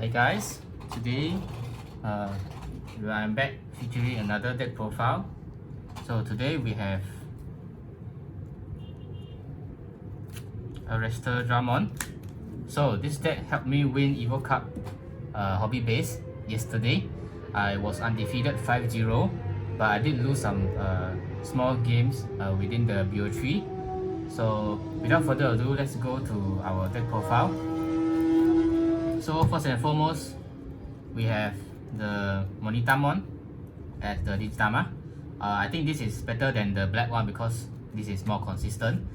Hey guys, today I'm back featuring another deck profile. So today we have Arresterdramon. So this deck helped me win EVO CUP hobby base yesterday. I was undefeated 5-0, but I did lose some small games within the BO3. So without further ado, let's go to our deck profile. So first and foremost, we have the Monitamon as the Digimon. I think this is better than the black one because this is more consistent,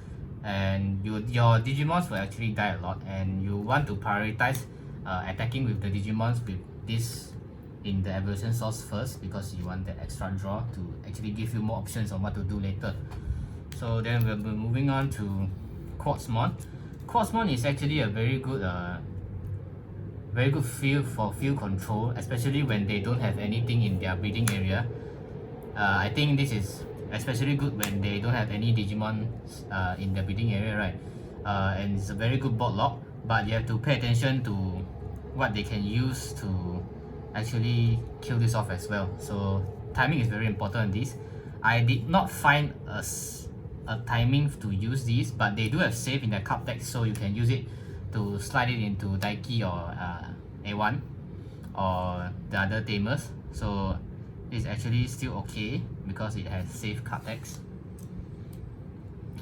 and your Digimons will actually die a lot, and you want to prioritize attacking with the Digimons with this in the evolution source first because you want that extra draw to actually give you more options on what to do later. So then we'll be moving on to Quartzmon. Quartzmon is actually a very good field for field control, especially when they don't have anything in their breeding area. I think this is especially good when they don't have any Digimon in the breeding area, right? And it's a very good board lock, but you have to pay attention to what they can use to actually kill this off as well. So timing is very important in this. I did not find a timing to use these, but they do have save in their cup deck, so you can use it to slide it into Daiki or A1 or the other Tamers. So it's actually still okay because it has safe card decks.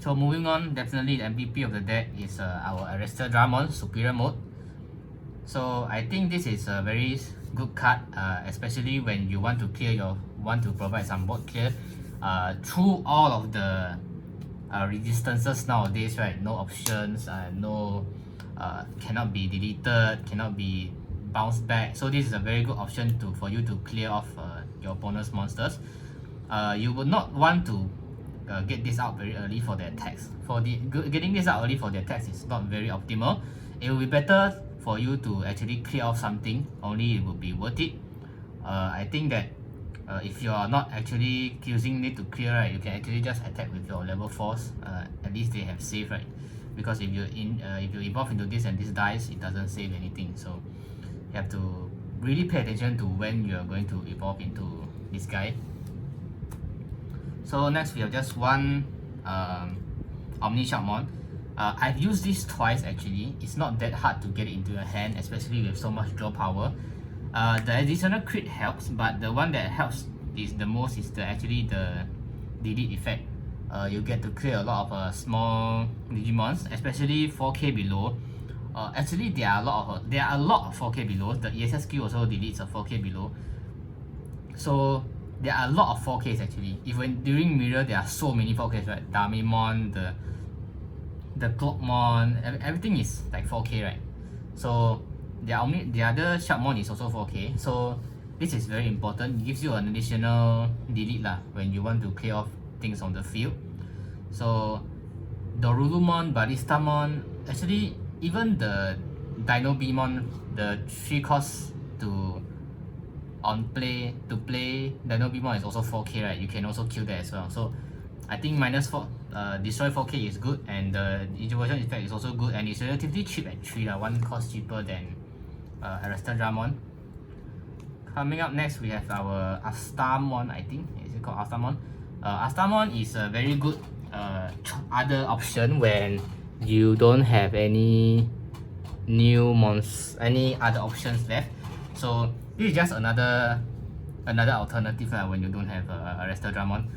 So moving on, definitely the MVP of the deck is our Arresterdramon Superior Mode. So I think this is a very good card, especially when you want to provide some board clear through all of the resistances nowadays, right? No options, cannot be deleted, cannot be bounced back. So this is a very good option for you to clear off your opponent's monsters. You would not want to get this out very early for the attacks. Getting this out early for the attacks is not very optimal. It will be better for you to actually clear off something, only it will be worth it. I think that if you are not actually using it to clear, right, you can actually just attack with your level 4s. At least they have save, right? Because if you evolve into this and this dies, it doesn't save anything. So you have to really pay attention to when you are going to evolve into this guy. So next we have just one Omnisharkmon. I've used this twice actually. It's not that hard to get it into your hand, especially with so much draw power. The additional crit helps, but the one that helps the most is actually the delete effect. You get to clear a lot of small Digimons, especially 4K below. Actually, there are a lot of 4K below. The ESS skill also deletes a 4K below. So there are a lot of 4Ks actually. Even during mirror, there are so many 4Ks, right? Digimon, the Clockmon, everything is like 4K, right? So the other Sharkmon is also 4K. So this is very important. It gives you an additional delete lah when you want to clear off things on the field. So Dorulumon, Ballistamon, actually even the Dinobimon, the 3 cost to play Dinobimon is also 4K, right? You can also kill that as well. So I think -4 destroy 4K is good, and the inversion effect is also good, and it's relatively cheap at 3 lah. One cost cheaper than Arresterdramon. Coming up next, we have our Astamon. I think is it called Astamon? Astamon is a very good other option when you don't have any other options left. So this is just another alternative when you don't have Arresterdramon.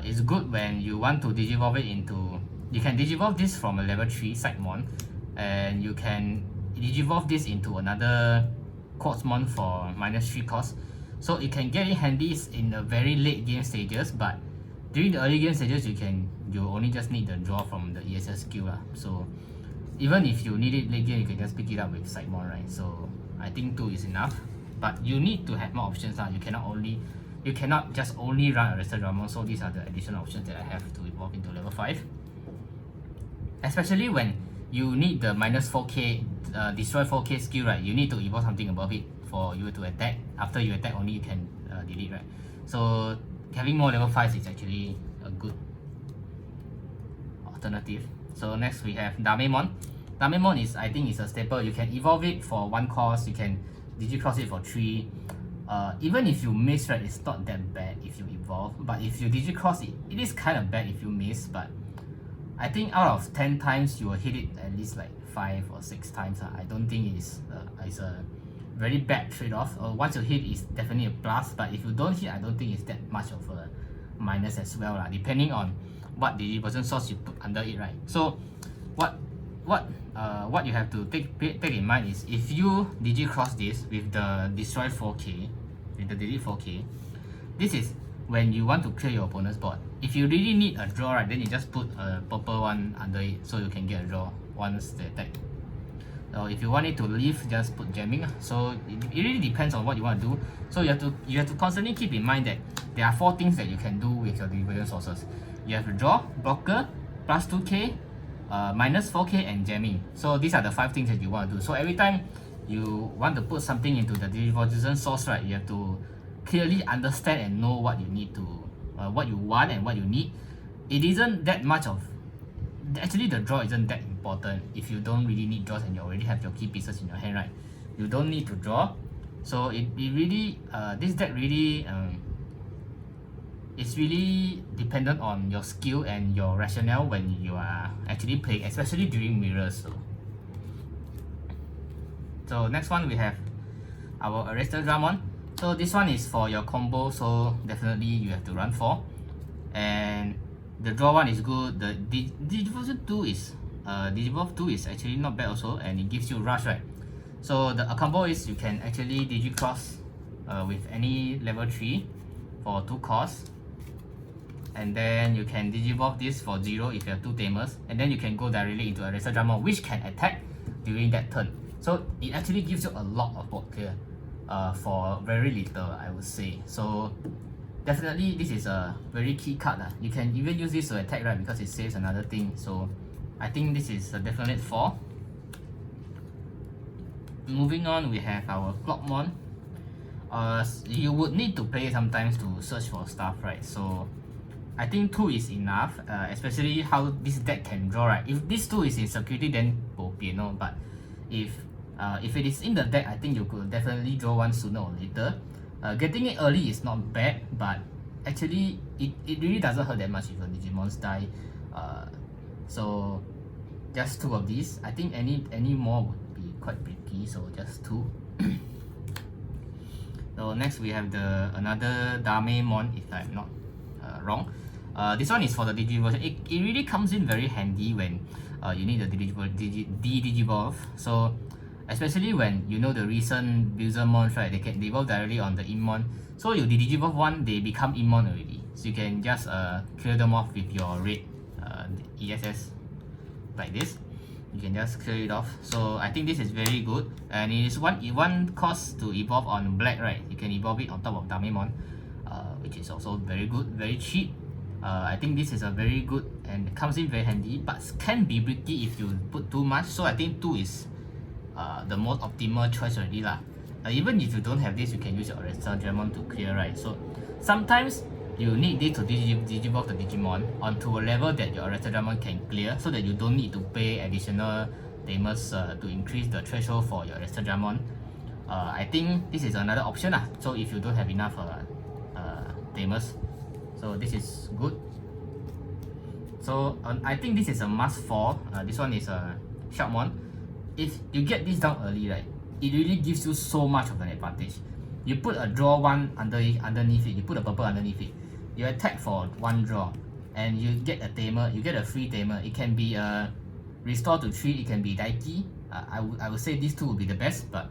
It's good when you want to digivolve it into. You can digivolve this from a level 3 Sidemon, and you can digivolve this into another Quartzmon for -3 cost. So it can get in handy in the very late game stages, but during the early game stages, you only just need the draw from the ESS skill lah. So even if you need it late game, you can just pick it up with Sidemon, right? So I think 2 is enough, but you need to have more options lah. You cannot just only run Arresterdramon. So these are the additional options that I have to evolve into level 5. Especially when you need the -4K destroy 4K skill, right? You need to evolve something above it for you to attack. After you attack, only you can delete, right? So having more level 5s is actually a good alternative. So next we have Damemon. Damemon is, I think, is a staple. You can evolve it for 1 cost, you can Digicross it for 3. Even if you miss, right, it's not that bad if you evolve. But if you Digicross it, it is kind of bad if you miss. But I think out of 10 times, you will hit it at least like 5 or 6 times. I don't think it's a very bad trade-off. Once you hit, it's definitely a plus. But if you don't hit, I don't think it's that much of a minus as well, depending on what the version source you put under it, right? So what you have to take in mind is, if you Digicross this with the destroy 4k, with the delete 4k, this is when you want to clear your opponent's board. If you really need a draw, right, then you just put a purple one under it so you can get a draw once they attack. Or if you want it to leave, just put jamming. So it really depends on what you want to do. So you have to constantly keep in mind that there are 4 things that you can do with your diversion sources. You have to draw, blocker, plus 2k, minus 4k, and jamming. So these are the 5 things that you want to do. So every time you want to put something into the diversion source, right, you have to clearly understand and know what you need to, what you want and what you need. It isn't that much of, actually the draw isn't that important if you don't really need draws and you already have your key pieces in your hand, right? You don't need to draw. So it really, this deck really, it's really dependent on your skill and your rationale when you are actually playing, especially during mirrors. So next one we have our Arresterdramon. So this one is for your combo, so definitely you have to run 4. And the draw one is good. The Digivolve 2 is Digivolve 2 is actually not bad also, and it gives you rush, right? So the combo is you can actually Digicross with any level 3 for 2 costs. And then you can Digivolve this for 0 if you have 2 Tamers, and then you can go directly into Arresterdramon, which can attack during that turn. So it actually gives you a lot of board clear for very little, I would say. So definitely this is a very key card. You can even use this to attack, right, because it saves another thing. So I think this is a definite 4. Moving on, we have our Clockmon. You would need to play sometimes to search for stuff, right? So I think 2 is enough, especially how this deck can draw, right? If this 2 is in security, then bo pian, no? But if it is in the deck, I think you could definitely draw one sooner or later. Getting it early is not bad, but actually it really doesn't hurt that much if your Digimons die. So just 2 of these. I think any more would be quite tricky, so just 2. So next we have another Damemon, if I'm not wrong. This one is for the Digivolve. It really comes in very handy when you need the Digivolve. So especially when you know the recent Buildermons, right, they can evolve directly on the Inmon. So you Digivolve 1, they become Inmon already. So you can just clear them off with your red ESS like this. You can just clear it off. So I think this is very good, and it is one cost to evolve on black, right? You can evolve it on top of Damemon, which is also very good, very cheap. I think this is a very good and comes in very handy, but can be bricky if you put too much. So I think 2 is the most optimal choice already lah. Even if you don't have this, you can use your Arresterdramon to clear, right? So sometimes you need this to Digivolve the Digimon onto a level that your Arresterdramon can clear, so that you don't need to pay additional Tamers to increase the threshold for your Arresterdramon. I think this is another option lah. So if you don't have enough Tamers, so this is good. So I think this is a must for. This one is a Sharpmon. If you get this down early, right, it really gives you so much of an advantage. You put a draw 1 underneath it, you put a purple underneath it, you attack for 1 draw, and you get a Tamer, you get a free Tamer. It can be a restore to 3, it can be Daiki. I would say these 2 would be the best, but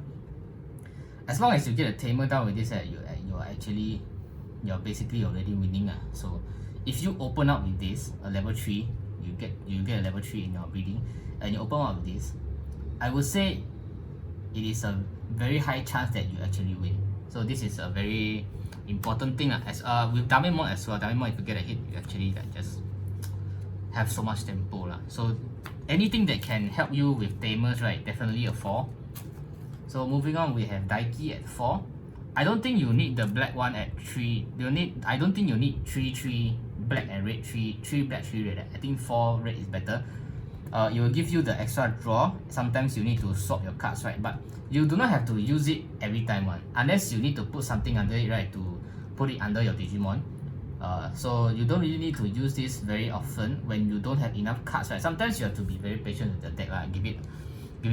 as long as you get a Tamer down with this, you're basically already winning. So if you open up with this, a level 3, you get a level 3 in your breeding, and you open up with this, I would say it is a very high chance that you actually win. So this is a very important thing. As with Damemon as well. Damemon, if you get a hit, you actually just have so much tempo. So anything that can help you with Tamers, right, definitely a 4. So moving on, we have Daiki at 4. I don't think you need the black one at 3. I don't think you need 3 black and red, 3 black, 3 red. I think 4 red is better. it will give you the extra draw. Sometimes you need to swap your cards, right? But you do not have to use it every time one, unless you need to put something under it, right? To put it under your Digimon. So you don't really need to use this very often when you don't have enough cards, right? Sometimes you have to be very patient with the deck, right? Give it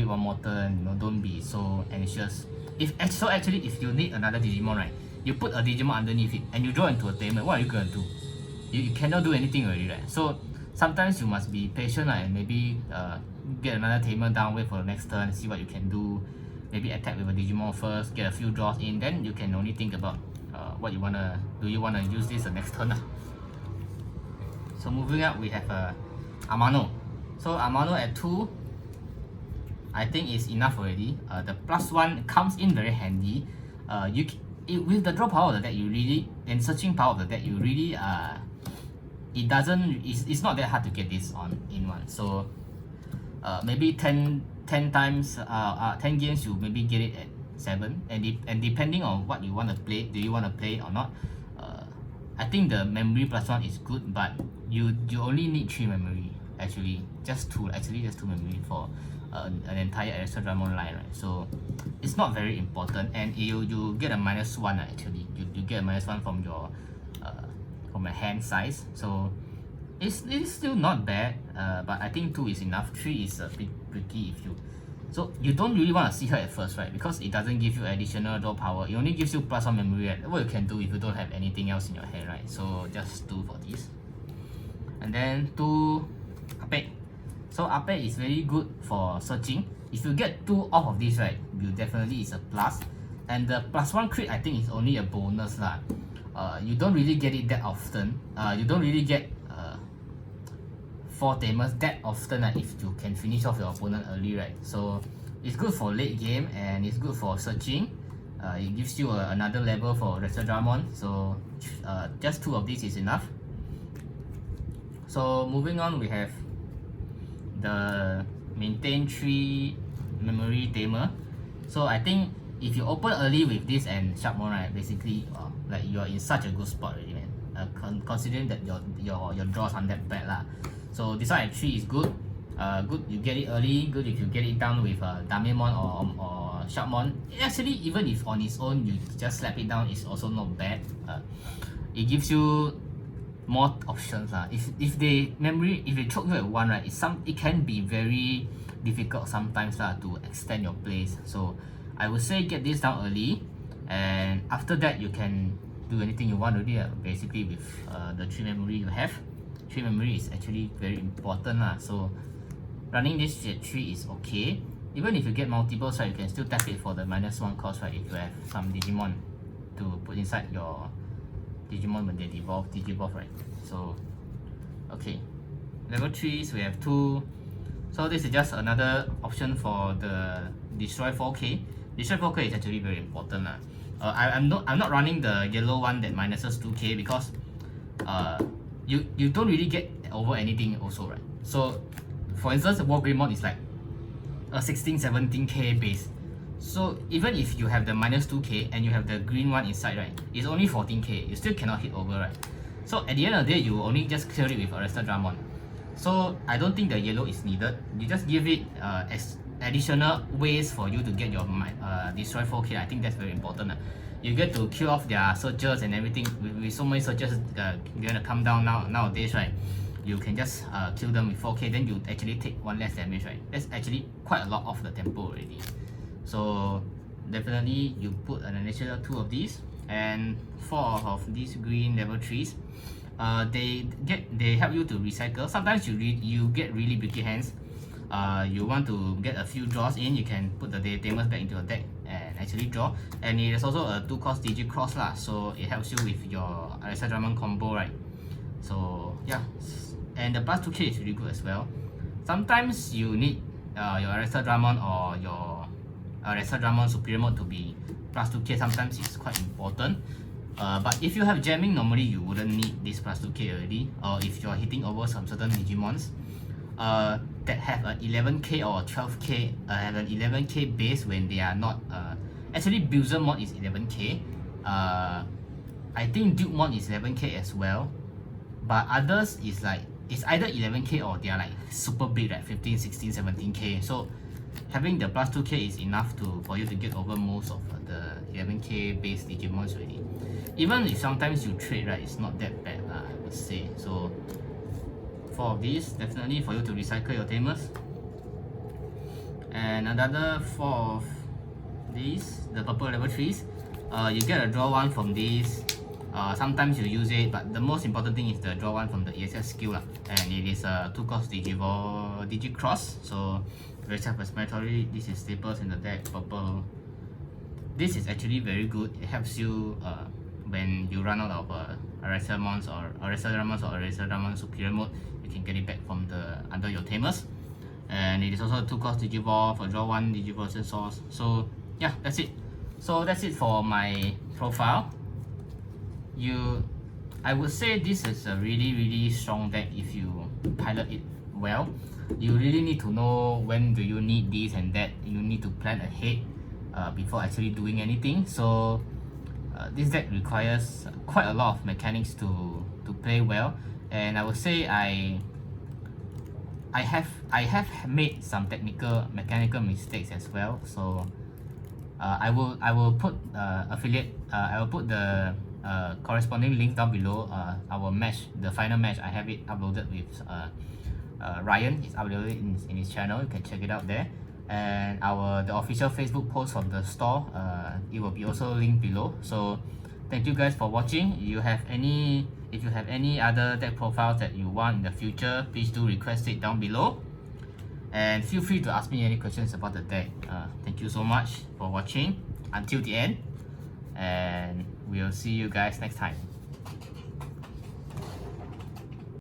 one more turn, you know, don't be so anxious. Actually, if you need another Digimon, right, you put a Digimon underneath it and you draw into a Tamer, what are you gonna do? You cannot do anything already, right? So sometimes you must be patient, right, and maybe get another Tamer down, wait for the next turn, see what you can do. Maybe attack with a Digimon first, get a few draws in, then you can only think about what you wanna do. You wanna use this the next turn. So moving up, we have Amano. So Amano at 2, I think is enough already. The +1 comes in very handy. With the draw power of the deck, you really, and searching power of the deck, you really it's not that hard to get this in one. So maybe 10 times 10 games, you maybe get it at 7, and depending on what you want to play, do you want to play or not. I think the memory +1 is good, but you only need 3 memory, actually just 2 memory for an entire Arresterdramon line, right? So it's not very important, and you get a -1 actually. You get a -1 from your hand size, so it's still not bad, but I think 2 is enough. 3 is a bit tricky if you, so you don't really want to see her at first, right? Because it doesn't give you additional draw power. It only gives you +1 memory, right? What you can do if you don't have anything else in your hand, right? So just 2 for this. And then 2 Ape. So Ape is very good for searching. If you get 2 off of this, right, you definitely is a plus. And the +1 crit, I think, is only a bonus lah. You don't really get it that often. You don't really get 4 Tamers that often if you can finish off your opponent early, right? So it's good for late game, and it's good for searching. It gives you another level for Arresterdramon. So just 2 of these is enough. So moving on, we have the maintain 3 memory Tamer. So I think if you open early with this and Sharpmon, right, basically like you're in such a good spot already, man. Considering that your draws aren't that bad lah. So this one at 3 is good. Good you get it early. Good if you get it down with Digimon or Sharpmon. Actually, even if on its own you just slap it down, it's also not bad. It gives you more options lah. If they choke you at 1, right, it can be very difficult sometimes lah to extend your plays. So I would say get this down early, and after that you can do anything you want already. Basically with the 3 memory you have. 3 memory is actually very important lah. So running this at 3 is okay. Even if you get multiples, right, you can still tap it for the -1 cost, right, if you have some Digimon to put inside your Digimon when they digivolve, right? So okay, level 3s we have 2. So this is just another option for the destroy 4K. Destroy 4K is actually very important lah. I'm not running the yellow one that minuses 2K because you don't really get over anything also, right? So for instance, War Greymon is like a 16-17K base. So even if you have the -2K and you have the green one inside, right, it's only 14K. You still cannot hit over, right? So at the end of the day, you only just clear it with Arresterdramon. So I don't think the yellow is needed. You just give it as additional ways for you to get your destroy 4K. I think that's very important. You get to kill off their searchers and everything. With so many searchers gonna come down nowadays, right? You can just kill them with 4K, then you actually take 1 less damage, right? That's actually quite a lot off the tempo already. So definitely you put an additional 2 of these, and 4 of these green level 3s. They help you to recycle. Sometimes you get really big hands. You want to get a few draws in, you can put the Tamers back into your deck and actually draw. And it is also a 2-cost Digi-Cross lah, so it helps you with your Arresterdramon combo, right? So yeah, and the +2K is really good as well. Sometimes you need your Arresterdramon or your Arresterdramon Superior Mode to be +2K. Sometimes it's quite important. But if you have jamming, normally you wouldn't need this +2K already. Or if you're hitting over some certain Digimons that have an 11K or 12K, have an 11K base when they are not. Actually, Builder Mod is 11K. I think Duke Mod is 11K as well. But others is like it's either 11k or they are like super big, like 15, 16, 17k. So having the plus 2k is enough for you to get over most of the 11k base Digimons already. Even if sometimes you trade, right, it's not that bad, I would say. So 4 of these, definitely for you to recycle your Tamers. And another 4 of these, the purple level 3s. You get a draw 1 from these. Sometimes you use it, but the most important thing is the draw 1 from the ESS skill, and it is a 2-cost Digicross, so very self-explanatory. This is staples in the deck, purple. This is actually very good. It helps you when you run out of Arresterdramons or Arresterdramon superior mode, you can get it back from under your Tamers. And it is also a 2-cost Digivolve for draw 1 Digivolution source. So yeah, that's it. So that's it for my profile. I would say this is a really strong deck if you pilot it well. You really need to know when do you need this and that. You need to plan ahead before actually doing anything. So this deck requires quite a lot of mechanics to play well, and I would say I have made some mechanical mistakes as well. So I will put I will put the corresponding link down below. Our match, the final match, I have it uploaded with Ryan. It's uploaded in his channel. You can check it out there. And the official Facebook post from the store, it will be also linked below. So thank you guys for watching. If you have any other deck profiles that you want in the future, please do request it down below, and feel free to ask me any questions about the deck. Thank you so much for watching until the end, and we'll see you guys next time.